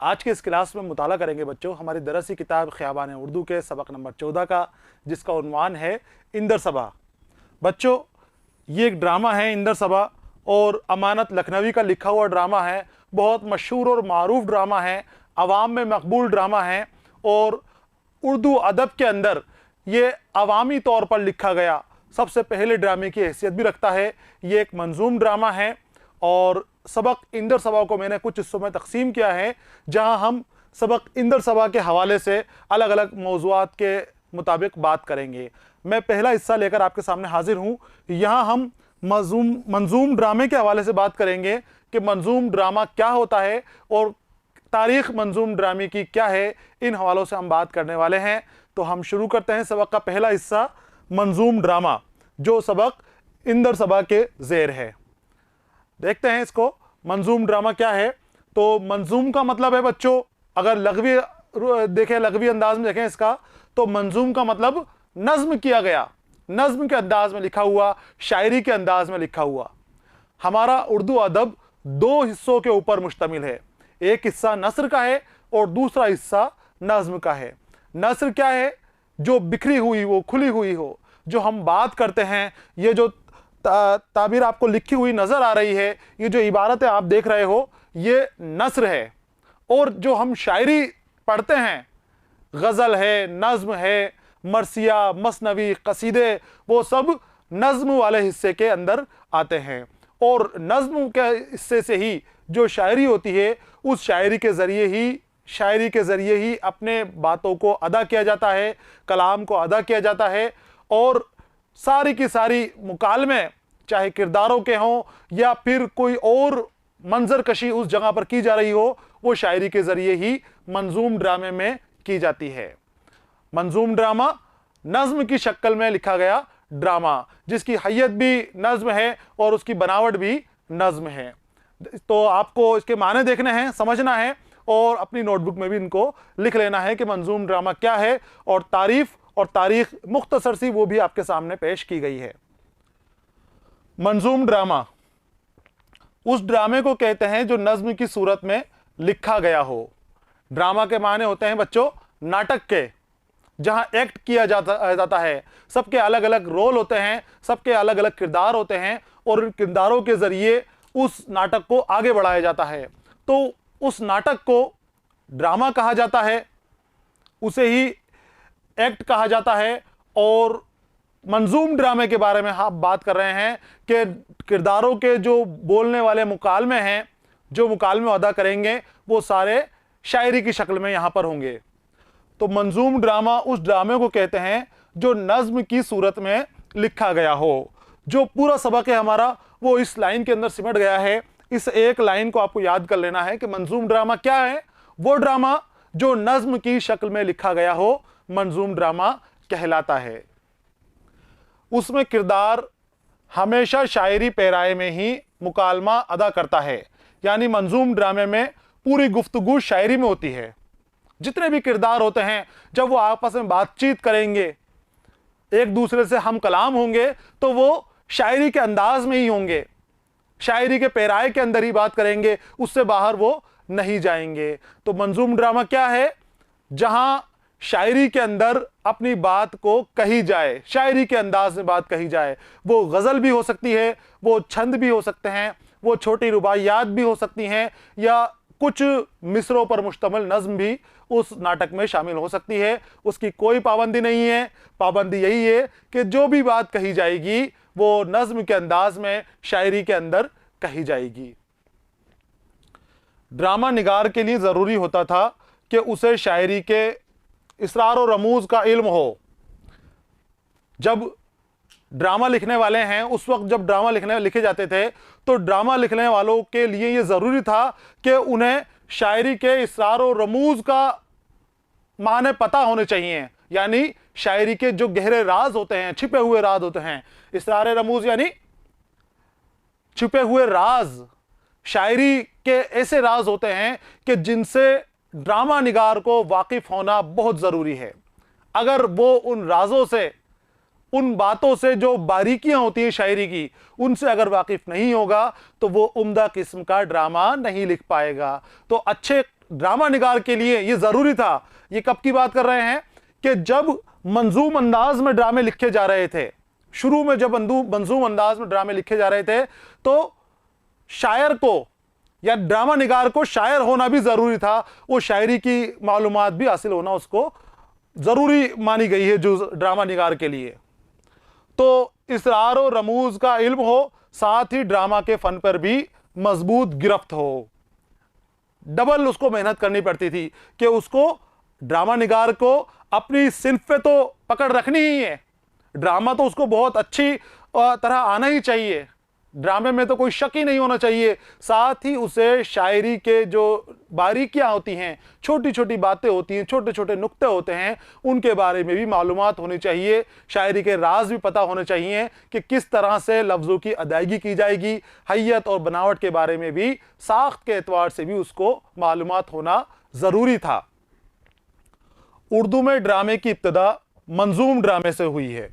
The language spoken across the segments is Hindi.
आज के इस क्लास में मुताला करेंगे बच्चों हमारी दरसी किताब ख़ियाबान उर्दू के सबक नंबर 14 का, जिसका उन्वान है इंदर सबा। बच्चों, ये एक ड्रामा है इंदर सबा और अमानत लखनवी का लिखा हुआ ड्रामा है। बहुत मशहूर और मारूफ ड्रामा है, अवाम में मकबूल ड्रामा है और उर्दू अदब के अंदर ये अवामी तौर पर लिखा गया सबसे पहले ड्रामे की हैसियत भी रखता है। ये एक मंजूम ड्रामा है और सबक इंदर सबा को मैंने कुछ हिस्सों में तकसीम किया है, जहां हम सबक इंदर सबा के हवाले से अलग अलग मौज़ूआत के मुताबिक बात करेंगे। मैं पहला हिस्सा लेकर आपके सामने हाजिर हूं। यहां हम मंजूम ड्रामे के हवाले से बात करेंगे कि मंजूम ड्रामा क्या होता है और तारीख़ मंजूम ड्रामे की क्या है। इन हवालों से हम बात करने वाले हैं। तो हम शुरू करते हैं सबक का पहला हिस्सा, मंजूम ड्रामा, जो सबक इंदर सबा के ज़ेर है। देखते हैं इसको, मंजूम ड्रामा क्या है। तो मंजूम का मतलब है बच्चों, अगर लगवी देखें, लगवी अंदाज में देखें इसका, तो मंजूम का मतलब नज्म किया गया, नज्म के अंदाज में लिखा हुआ, शायरी के अंदाज में लिखा हुआ। हमारा उर्दू अदब दो हिस्सों के ऊपर मुश्तमिल है, एक हिस्सा नस्र का है और दूसरा हिस्सा नज्म का है। नस्र क्या है? जो बिखरी हुई हो, खुली हुई हो, जो हम बात करते हैं। ये जो ताबीर आपको लिखी हुई नजर आ रही है, ये जो इबारतें आप देख रहे हो, ये नस्र है। और जो हम शायरी पढ़ते हैं, गज़ल है, नज्म है, मरसिया, मसनवी, कसीदे, वो सब नज्म वाले हिस्से के अंदर आते हैं। और नज्म के हिस्से से ही जो शायरी होती है, उस शायरी के ज़रिए ही अपने बातों को अदा किया जाता है, कलाम को अदा किया जाता है। और सारी की सारी मुकालमे, चाहे किरदारों के हों या फिर कोई और मंजर कशी उस जगह पर की जा रही हो, वो शायरी के ज़रिए ही मंजूम ड्रामे में की जाती है। मंजूम ड्रामा नज्म की शक्ल में लिखा गया ड्रामा, जिसकी हैयत भी नज्म है और उसकी बनावट भी नज्म है। तो आपको इसके माने देखने हैं, समझना है और अपनी नोटबुक में भी इनको लिख लेना है कि मंजूम ड्रामा क्या है। और तारीफ और तारीख मुख्तसर सी वो भी आपके सामने पेश की गई है। मंजूम ड्रामा उस ड्रामे को कहते हैं जो नज्म की सूरत में लिखा गया हो। ड्रामा के माने होते हैं बच्चों नाटक के, जहां एक्ट किया जाता है। सबके अलग अलग रोल होते हैं, सबके अलग अलग किरदार होते हैं और उन किरदारों के जरिए उस नाटक को आगे बढ़ाया जाता है। तो उस नाटक को ड्रामा कहा जाता है, उसे ही एक्ट कहा जाता है। और मंजूम ड्रामे के बारे में हम बात कर रहे हैं कि किरदारों के जो बोलने वाले मुकालमे हैं, जो मुकालमे अदा करेंगे, वो सारे शायरी की शक्ल में यहां पर होंगे। तो मंजूम ड्रामा उस ड्रामे को कहते हैं जो नज्म की सूरत में लिखा गया हो। जो पूरा सबक है हमारा, वो इस लाइन के अंदर सिमट गया है। इस एक लाइन को आपको याद कर लेना है कि मंजूम ड्रामा क्या है। वो ड्रामा जो नज्म की शक्ल में लिखा गया हो, मंजूम ड्रामा कहलाता है। उसमें किरदार हमेशा शायरी पैराए में ही मुकालमा अदा करता है, यानी मंजूम ड्रामे में पूरी गुफ्तगू शायरी में होती है। जितने भी किरदार होते हैं, जब वो आपस में बातचीत करेंगे, एक दूसरे से हम कलाम होंगे, तो वो शायरी के अंदाज में ही होंगे, शायरी के पैराए के अंदर ही बात करेंगे, उससे बाहर वो नहीं जाएंगे। तो मंजूम ड्रामा क्या है? जहां शायरी के अंदर अपनी बात को कही जाए, शायरी के अंदाज में बात कही जाए। वो गज़ल भी हो सकती है, वो छंद भी हो सकते हैं, वो छोटी रुबाइयात भी हो सकती हैं, या कुछ मिसरों पर मुश्तमिल नज्म भी उस नाटक में शामिल हो सकती है। उसकी कोई पाबंदी नहीं है। पाबंदी यही है कि जो भी बात कही जाएगी वो नज्म के अंदाज में, शायरी के अंदर कही जाएगी। ड्रामा निगार के लिए ज़रूरी होता था कि उसे शायरी के इसरार और रमूज का इल्म हो। जब ड्रामा लिखने वाले हैं, उस वक्त जब ड्रामा लिखे जाते थे, तो ड्रामा लिखने वालों के लिए यह ज़रूरी था कि उन्हें शायरी के इसरार और रमूज का माने पता होने चाहिए, यानी शायरी के जो गहरे राज होते हैं, छिपे हुए राज होते हैं। इसरार रमूज यानी छिपे हुए राज। शायरी के ऐसे राज होते हैं कि जिनसे ड्रामा निगार को वाकिफ होना बहुत ज़रूरी है। अगर वो उन राजों से, उन बातों से जो बारीकियां होती हैं शायरी की, उनसे अगर वाकिफ नहीं होगा तो वो उम्दा किस्म का ड्रामा नहीं लिख पाएगा। तो अच्छे ड्रामा निगार के लिए ये ज़रूरी था। ये कब की बात कर रहे हैं कि जब मंजूम अंदाज में ड्रामे लिखे जा रहे थे, शुरू में जब मंजूम अंदाज में ड्रामे लिखे जा रहे थे, तो शायर को या ड्रामा निगार को शायर होना भी ज़रूरी था। वो शायरी की मालूमात भी हासिल होना उसको ज़रूरी मानी गई है जो ड्रामा निगार के लिए। तो इसरार और रमूज का इल्म हो, साथ ही ड्रामा के फन पर भी मजबूत गिरफ्त हो। डबल उसको मेहनत करनी पड़ती थी कि उसको ड्रामा निगार को अपनी सिन्फ पे तो पकड़ रखनी ही है, ड्रामा तो उसको बहुत अच्छी तरह आना ही चाहिए, ड्रामे में तो कोई शक ही नहीं होना चाहिए। साथ ही उसे शायरी के जो बारीकियां होती हैं, छोटी छोटी बातें होती हैं, छोटे छोटे नुक्ते होते हैं, उनके बारे में भी मालूमात होनी चाहिए। शायरी के राज भी पता होने चाहिए कि किस तरह से लफ्ज़ों की अदायगी की जाएगी। हैयत और बनावट के बारे में भी, साख्त के एतबार से भी उसको मालूमात होना ज़रूरी था। उर्दू में ड्रामे की इब्तिदा मंजूम ड्रामे से हुई है।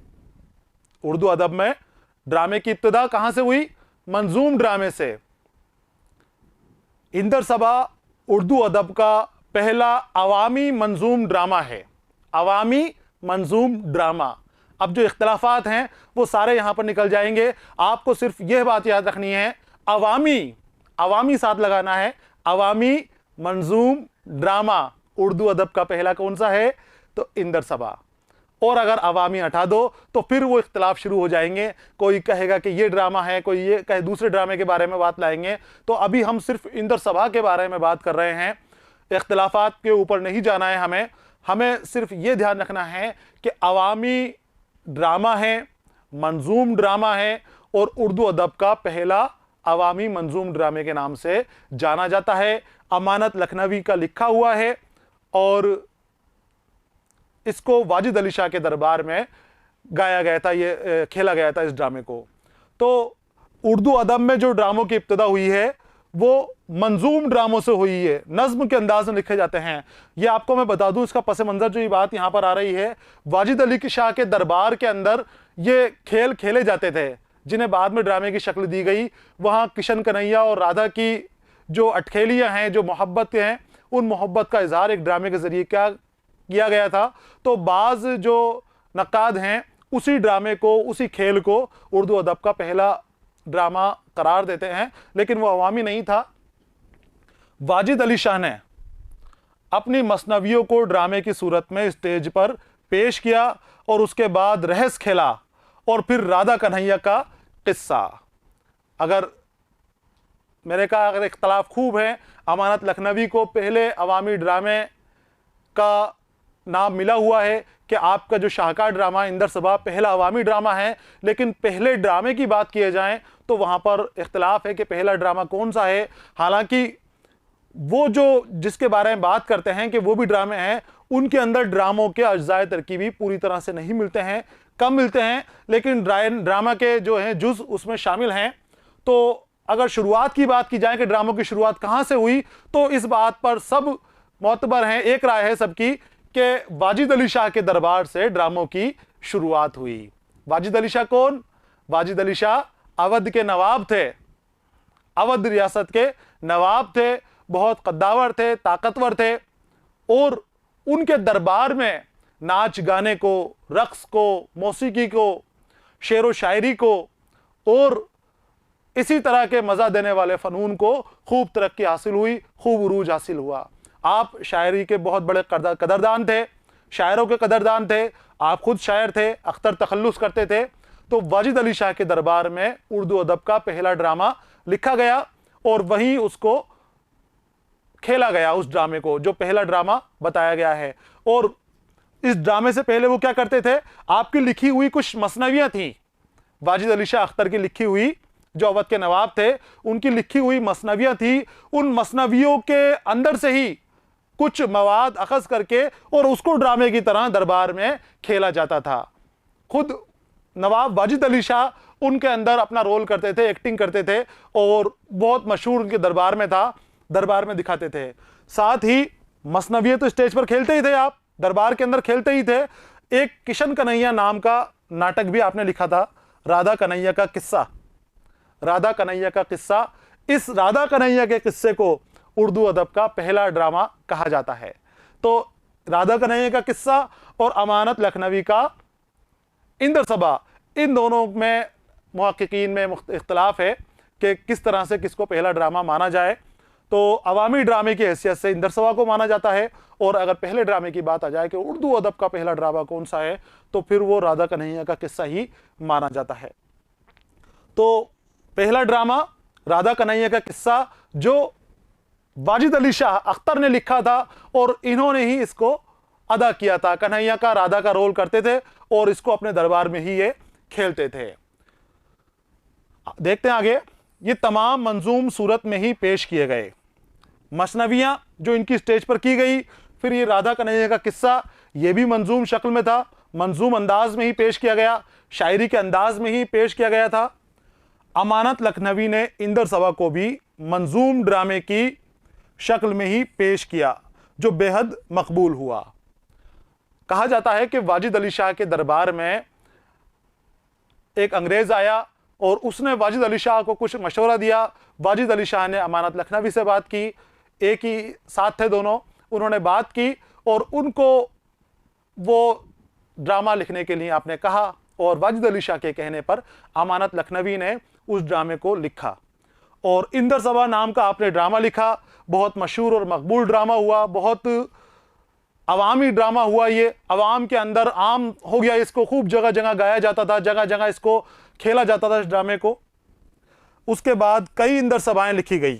उर्दू अदब में ड्रामे की इब्तिदा कहां से हुई? मंजूम ड्रामे से। इंदर सबा उर्दू अदब का पहला अवामी मंजूम ड्रामा है। अवामी मंजूम ड्रामा। अब जो इख्तलाफात हैं वो सारे यहां पर निकल जाएंगे। आपको सिर्फ यह बात याद रखनी है, अवामी साथ लगाना है। अवामी मंजूम ड्रामा उर्दू अदब का पहला कौन सा है? तो इंदर सबा। और अगर अवामी हटा दो तो फिर वो इख्तलाफ शुरू हो जाएंगे। कोई कहेगा कि ये ड्रामा है, कोई ये कहे दूसरे ड्रामे के बारे में बात लाएंगे। तो अभी हम सिर्फ इंदर सबा के बारे में बात कर रहे हैं, इख्तलाफात के ऊपर नहीं जाना है। हमें सिर्फ ये ध्यान रखना है कि अवामी ड्रामा है, मंजूम ड्रामा है, और उर्दू अदब का पहला अवामी मंजूम ड्रामे के नाम से जाना जाता है। अमानत लखनवी का लिखा हुआ है और इसको वाजिद अली शाह के दरबार में गाया गया था, ये खेला गया था इस ड्रामे को। तो उर्दू अदब में जो ड्रामों की इब्तिदा हुई है वो मंजूम ड्रामों से हुई है, नज्म के अंदाज में लिखे जाते हैं। ये आपको मैं बता दूं, इसका पस मंजर जो ये बात यहाँ पर आ रही है, वाजिद अली की शाह के दरबार के अंदर ये खेल खेले जाते थे जिन्हें बाद में ड्रामे की शक्ल दी गई। वहाँ किशन कन्हैया और राधा की जो अटखेलियाँ हैं, जो मोहब्बत हैं, उन मोहब्बत का इजहार एक ड्रामे के जरिए क्या किया गया था। तो बाज जो नक्काद हैं उसी ड्रामे को, उसी खेल को उर्दू अदब का पहला ड्रामा करार देते हैं, लेकिन वो अवामी नहीं था। वाजिद अली शाह ने अपनी मसनवियों को ड्रामे की सूरत में स्टेज पर पेश किया और उसके बाद रहस खेला और फिर राधा कन्हैया का किस्सा। अगर इख्तलाफ खूब है, अमानत लखनवी को पहले अवामी ड्रामे का नाम मिला हुआ है कि आपका जो शाहकार ड्रामा इंदर सबा पहला अवामी ड्रामा है, लेकिन पहले ड्रामे की बात किए जाएं तो वहाँ पर इख्तलाफ है कि पहला ड्रामा कौन सा है। हालांकि वो जो जिसके बारे में बात करते हैं कि वो भी ड्रामे हैं, उनके अंदर ड्रामों के अज्जाए तरकीबी पूरी तरह से नहीं मिलते हैं, कम मिलते हैं, लेकिन ड्रामा के जो हैं जुज़ उसमें शामिल हैं। तो अगर शुरुआत की बात की जाए कि ड्रामों की शुरुआत कहाँ से हुई, तो इस बात पर सब मोतबर हैं, एक राय है सबकी कि वाजिद अली शाह के दरबार से ड्रामों की शुरुआत हुई। वाजिद अली शाह कौन? वाजिद अली शाह अवध के नवाब थे, अवध रियासत के नवाब थे, बहुत कद्दावर थे, ताकतवर थे, और उनके दरबार में नाच गाने को, रक्स को, मौसीकी को, शेर व शायरी को और इसी तरह के मज़ा देने वाले फ़नून को खूब तरक्की हासिल हुई, खूब उरूज हासिल हुआ। आप शायरी के बहुत बड़े कदरदान थे, शायरों के कदरदान थे, आप खुद शायर थे, अख्तर तखल्लुस करते थे। तो वाजिद अली शाह के दरबार में उर्दू अदब का पहला ड्रामा लिखा गया और वहीं उसको खेला गया, उस ड्रामे को जो पहला ड्रामा बताया गया है। और इस ड्रामे से पहले वो क्या करते थे, आपकी लिखी हुई कुछ मसनवियाँ थीं, वाजिद अली शाह अख्तर की लिखी हुई, जो अवध के नवाब थे उनकी लिखी हुई मसनवियाँ थी, उन मसनवियों के अंदर से ही कुछ मवाद अखज़ करके और उसको ड्रामे की तरह दरबार में खेला जाता था। खुद नवाब वाजिद अली शाह उनके अंदर अपना रोल करते थे, एक्टिंग करते थे और बहुत मशहूर उनके दरबार में था, दरबार में दिखाते थे। साथ ही मसनवियत तो स्टेज पर खेलते ही थे, आप दरबार के अंदर खेलते ही थे। एक किशन कन्हैया नाम का नाटक भी आपने लिखा था, राधा कन्हैया का किस्सा। राधा कन्हैया का किस्सा, इस राधा कन्हैया के किस्से को उर्दू अदब का पहला ड्रामा कहा जाता है। तो राधा कन्हैया का किस्सा और अमानत लखनवी का इंदर सबा, इन दोनों में मुहक्किकीन में इख्तलाफ है कि किस तरह से किसको पहला ड्रामा माना जाए। तो अवामी ड्रामे की हैसियत से इंदर सबा को माना जाता है, और अगर पहले ड्रामे की बात आ जाए कि उर्दू अदब का पहला ड्रामा कौन सा है, तो फिर वो राधा कन्हैया का किस्सा ही माना जाता है। तो पहला ड्रामा राधा कन्हैया का किस्सा जो वाजिद अली शाह अख्तर ने लिखा था, और इन्होंने ही इसको अदा किया था। कन्हैया का राधा का रोल करते थे और इसको अपने दरबार में ही ये खेलते थे। देखते हैं आगे। ये तमाम मंजूम सूरत में ही पेश किए गए। मसनवियां जो इनकी स्टेज पर की गई, फिर ये राधा कन्हैया का किस्सा, ये भी मंजूम शक्ल में था, मंजूम अंदाज में ही पेश किया गया, शायरी के अंदाज में ही पेश किया गया था। अमानत लखनवी ने इंदर सबा को भी मंजूम ड्रामे की शक्ल में ही पेश किया, जो बेहद मकबूल हुआ। कहा जाता है कि वाजिद अली शाह के दरबार में एक अंग्रेज आया और उसने वाजिद अली शाह को कुछ मशवरा दिया। वाजिद अली शाह ने अमानत लखनवी से बात की, एक ही साथ थे दोनों, उन्होंने बात की और उनको वो ड्रामा लिखने के लिए आपने कहा, और वाजिद अली शाह के कहने पर अमानत लखनवी ने उस ड्रामे को लिखा और इंदर सबा नाम का आपने ड्रामा लिखा। बहुत मशहूर और मकबूल ड्रामा हुआ, बहुत अवामी ड्रामा हुआ। ये अवाम के अंदर आम हो गया, इसको खूब जगह जगह गाया जाता था, जगह जगह इसको खेला जाता था इस ड्रामे को। उसके बाद कई इंदर सभाएं लिखी गई।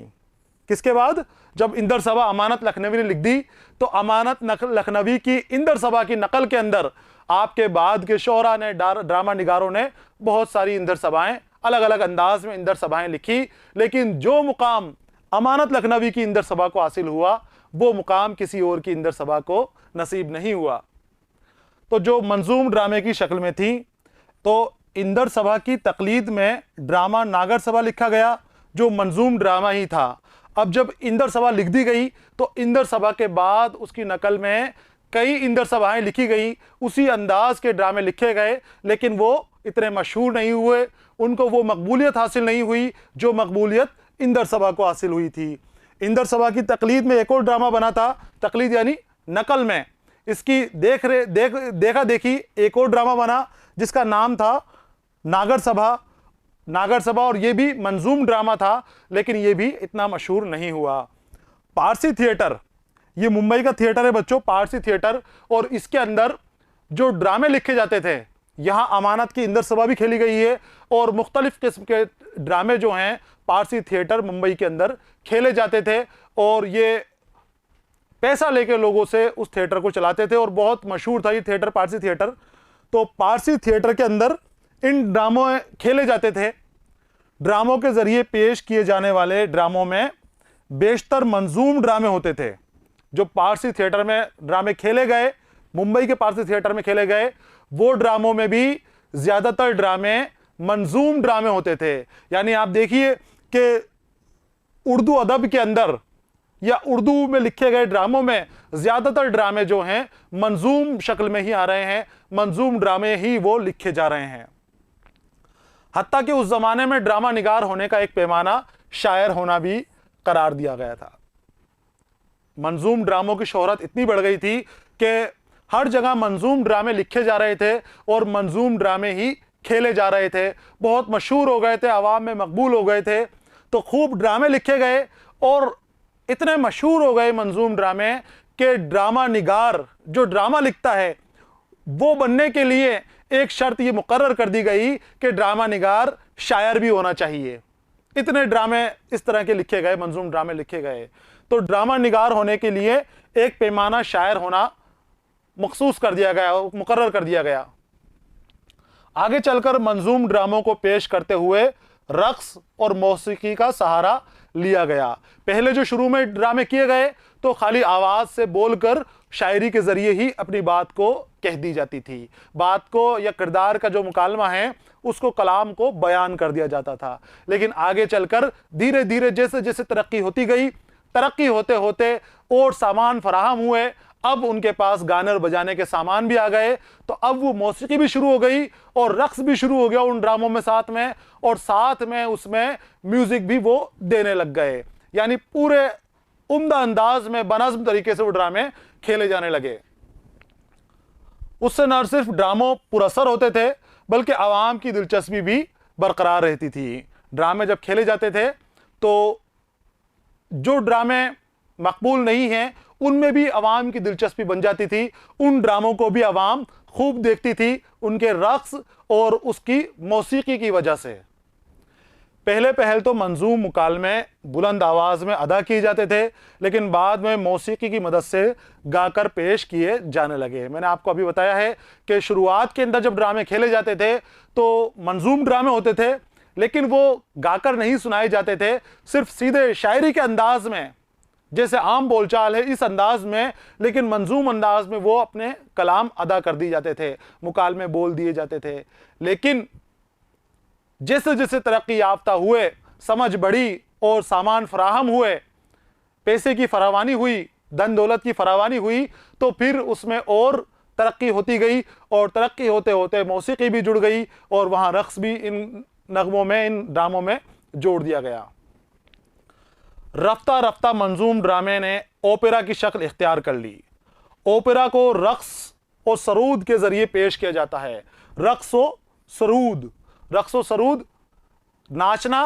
किसके बाद? जब इंदर सभा अमानत लखनवी ने लिख दी, तो अमानत लखनवी की इंदर सभा की नकल के अंदर आपके बाद के शोरा ने, ड्रामा निगारों ने बहुत सारी इंदर सभाएं, अलग अलग अंदाज में इंदर सभाएं लिखी। लेकिन जो मुकाम अमानत लखनवी की इंदर सभा को हासिल हुआ, वो मुकाम किसी और की इंदर सभा को नसीब नहीं हुआ। तो जो मंजूम ड्रामे की शक्ल में थी, तो इंदर सभा की तकलीद में ड्रामा नागर सभा लिखा गया, जो मंजूम ड्रामा ही था। अब जब इंदर सभा लिख दी गई, तो इंदर सभा के बाद उसकी नकल में कई इंदर सभाएं लिखी गई, उसी अंदाज के ड्रामे लिखे गए, लेकिन वो इतने मशहूर नहीं हुए, उनको वो मकबूलियत हासिल नहीं हुई जो मकबूलियत इंदर सभा को हासिल हुई थी। इंदर सभा की तकलीद में एक और ड्रामा बना था, तकलीद यानी नकल में, इसकी देखा देखी एक और ड्रामा बना जिसका नाम था नागर सभा, और ये भी मंजूम ड्रामा था, लेकिन ये भी इतना मशहूर नहीं हुआ। पारसी थिएटर, ये मुंबई का थिएटर है बच्चों, पारसी थिएटर, और इसके अंदर जो ड्रामे लिखे जाते थे, यहाँ अमानत की इंदर सभा भी खेली गई है, और मुख्तलिफ किस्म के ड्रामे जो हैं पारसी थिएटर मुंबई के अंदर खेले जाते थे, और ये पैसा लेके लोगों से उस थिएटर को चलाते थे, और बहुत मशहूर था ये थिएटर, पारसी थिएटर। तो पारसी थिएटर के अंदर इन ड्रामों खेले जाते थे। ड्रामों के जरिए पेश किए जाने वाले ड्रामों में बेशतर मंजूम ड्रामे होते थे। जो पारसी थिएटर में ड्रामे खेले गए, मुंबई के पारसी थिएटर में खेले गए, वो ड्रामों में भी ज्यादातर ड्रामे मंजूम ड्रामे होते थे। यानी आप देखिए कि उर्दू अदब के अंदर या उर्दू में लिखे गए ड्रामों में ज्यादातर ड्रामे जो हैं मंजूम शक्ल में ही आ रहे हैं, मंजूम ड्रामे ही वो लिखे जा रहे हैं। हत्ता कि उस जमाने में ड्रामा निगार होने का एक पैमाना शायर होना भी करार दिया गया था। मंजूम ड्रामों की शोहरत इतनी बढ़ गई थी कि हर जगह मंजूम ड्रामे लिखे जा रहे थे और मंजूम ड्रामे ही खेले जा रहे थे, बहुत मशहूर हो गए थे, आवाम में मकबूल हो गए थे। तो खूब ड्रामे लिखे गए और इतने मशहूर हो गए मंजूम ड्रामे कि ड्रामा निगार जो ड्रामा लिखता है, वो बनने के लिए एक शर्त ये मुकर्रर कर दी गई कि ड्रामा निगार शायर भी होना चाहिए। इतने ड्रामे इस तरह के लिखे गए, मंजूम ड्रामे लिखे गए। तो ड्रामा निगार होने के लिए एक पैमाना शायर होना मखसूस कर दिया गया, मुकर्रर कर दिया गया। आगे चलकर मंजूम ड्रामों को पेश करते हुए रक्स और मौसीकी का सहारा लिया गया। पहले जो शुरू में ड्रामे किए गए तो खाली आवाज से बोलकर शायरी के जरिए ही अपनी बात को कह दी जाती थी, बात को या किरदार का जो मुकालमा है उसको, कलाम को बयान कर दिया जाता था। लेकिन आगे चलकर धीरे धीरे जैसे जैसे तरक्की होती गई, तरक्की होते होते और सामान फराहम हुए, अब उनके पास गाने और बजाने के सामान भी आ गए, तो अब वो मौसीकी भी शुरू हो गई और रक्स भी शुरू हो गया उन ड्रामों में साथ में, और साथ में उसमें म्यूजिक भी वो देने लग गए। यानी पूरे उम्दा अंदाज में बनज़्म तरीके से वो ड्रामे खेले जाने लगे। उससे न सिर्फ ड्रामों पुरअसर होते थे बल्कि आवाम की दिलचस्पी भी बरकरार रहती थी। ड्रामे जब खेले जाते थे तो जो ड्रामे मकबूल नहीं हैं उनमें भी आवाम की दिलचस्पी बन जाती थी। उन ड्रामों को भी आवाम खूब देखती थी उनके रक़्स और उसकी मौसीकी की वजह से। पहले पहल तो मंजूम मुकालमे बुलंद आवाज़ में अदा किए जाते थे, लेकिन बाद में मौसीकी की मदद से गाकर पेश किए जाने लगे। मैंने आपको अभी बताया है कि शुरुआत के अंदर जब ड्रामे खेले जाते थे तो मंजूम ड्रामे होते थे, लेकिन वो गाकर नहीं सुनाए जाते थे, सिर्फ सीधे शायरी के अंदाज में, जैसे आम बोलचाल है इस अंदाज में, लेकिन मंजूम अंदाज में वो अपने कलाम अदा कर दिए जाते थे, मुकालमे बोल दिए जाते थे। लेकिन जैसे जैसे तरक्की याफ्ता हुए, समझ बढ़ी और सामान फराहम हुए, पैसे की फरावानी हुई, धन दौलत की फरावानी हुई, तो फिर उसमें और तरक्की होती गई और तरक्की होते होते मौसीकी भी जुड़ गई और वहाँ रक़्स भी इन नगमों में, इन ड्रामों में जोड़ दिया गया। रफ्ता रफ्ता मंजूम ड्रामे ने ओपेरा की शक्ल इख्तियार कर ली। ओपेरा को रक़्स और सरूद के ज़रिए पेश किया जाता है। रक़्स व सरूद, रक़्स व सरूद नाचना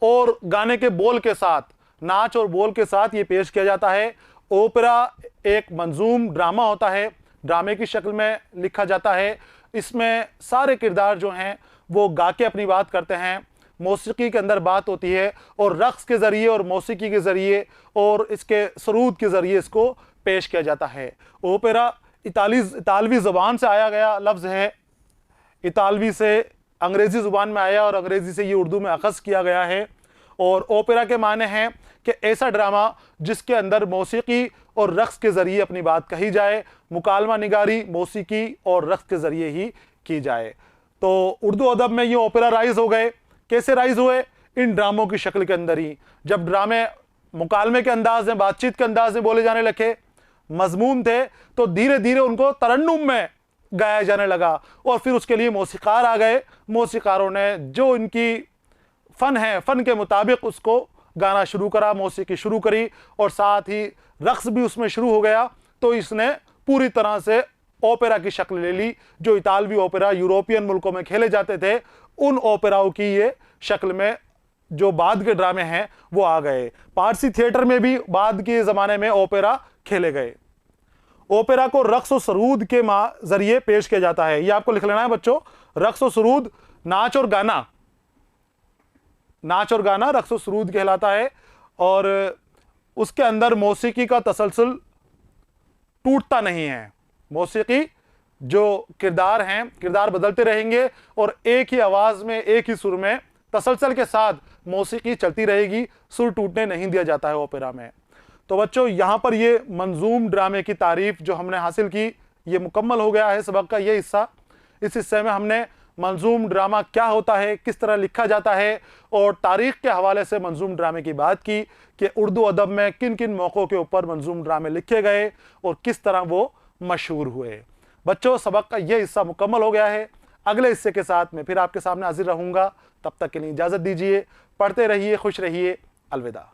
और गाने के बोल के साथ, नाच और बोल के साथ ये पेश किया जाता है। ओपेरा एक मंजूम ड्रामा होता है, ड्रामे की शक्ल में लिखा जाता है। इसमें सारे किरदार जो हैं वो गा के अपनी बात करते हैं, मौसीकी के अंदर बात होती है और रक़्स के ज़रिए और मौसीकी के ज़रिए और इसके सरूद के ज़रिए इसको पेश किया जाता है। ओपेरा इतालवी ज़बान से आया गया लफ्ज़ है, इतालवी से अंग्रेज़ी ज़ुबान में आया और अंग्रेज़ी से ये उर्दू में अख़ज़ किया गया है। और ओपेरा के माने हैं कि ऐसा ड्रामा जिसके अंदर मौसीकी और रक़्स के ज़रिए अपनी बात कही जाए, मुकालमा निगारी मौसीकी और रक़्स के ज़रिए ही की जाए। तो उर्दू अदब में ये ओपेरा राइज़ हो गए। कैसे राइज़ हुए? इन ड्रामों की शक्ल के अंदर ही। जब ड्रामे मुकालमे के अंदाज में, बातचीत के अंदाज में बोले जाने लगे, मजमून थे, तो धीरे धीरे उनको तरन्नुम में गाया जाने लगा और फिर उसके लिए मौसीकार आ गए। मौसीकारों ने जो इनकी फ़न है, फ़न के मुताबिक उसको गाना शुरू करा, मौसीकी शुरू करी और साथ ही रक़्स भी उसमें शुरू हो गया। तो इसने पूरी तरह से ओपेरा की शक्ल ले ली। जो इतालवी ओपेरा यूरोपियन मुल्कों में खेले जाते थे, उन ओपेराओं की ये शक्ल में जो बाद के ड्रामे हैं वो आ गए। पारसी थिएटर में भी बाद के ज़माने में ओपेरा खेले गए। ओपेरा को रक़्स और सरूद के ज़रिए पेश किया जाता है। ये आपको लिख लेना है बच्चों, रक़्स और सरूद, नाच और गाना, नाच और गाना रक़्स और सरूद कहलाता है। और उसके अंदर मौसीकी का तसलसल टूटता नहीं है। मौसीकी जो किरदार हैं, किरदार बदलते रहेंगे और एक ही आवाज़ में, एक ही सुर में तसलसल के साथ मौसीकी चलती रहेगी, सुर टूटने नहीं दिया जाता है ओपेरा में। तो बच्चों यहाँ पर ये मंजूम ड्रामे की तारीफ़ जो हमने हासिल की, ये मुकम्मल हो गया है सबक का ये हिस्सा। इस हिस्से में हमने मंजूम ड्रामा क्या होता है, किस तरह लिखा जाता है और तारीख़ के हवाले से मंजूम ड्रामे की बात की कि उर्दू अदब में किन किन मौक़ों के ऊपर मंजूम ड्रामे लिखे गए और किस तरह वो मशहूर हुए। बच्चों सबक का ये हिस्सा मुकम्मल हो गया है। अगले हिस्से के साथ मैं फिर आपके सामने हाजिर रहूँगा। तब तक के लिए इजाज़त दीजिए। पढ़ते रहिए, खुश रहिए। अलविदा।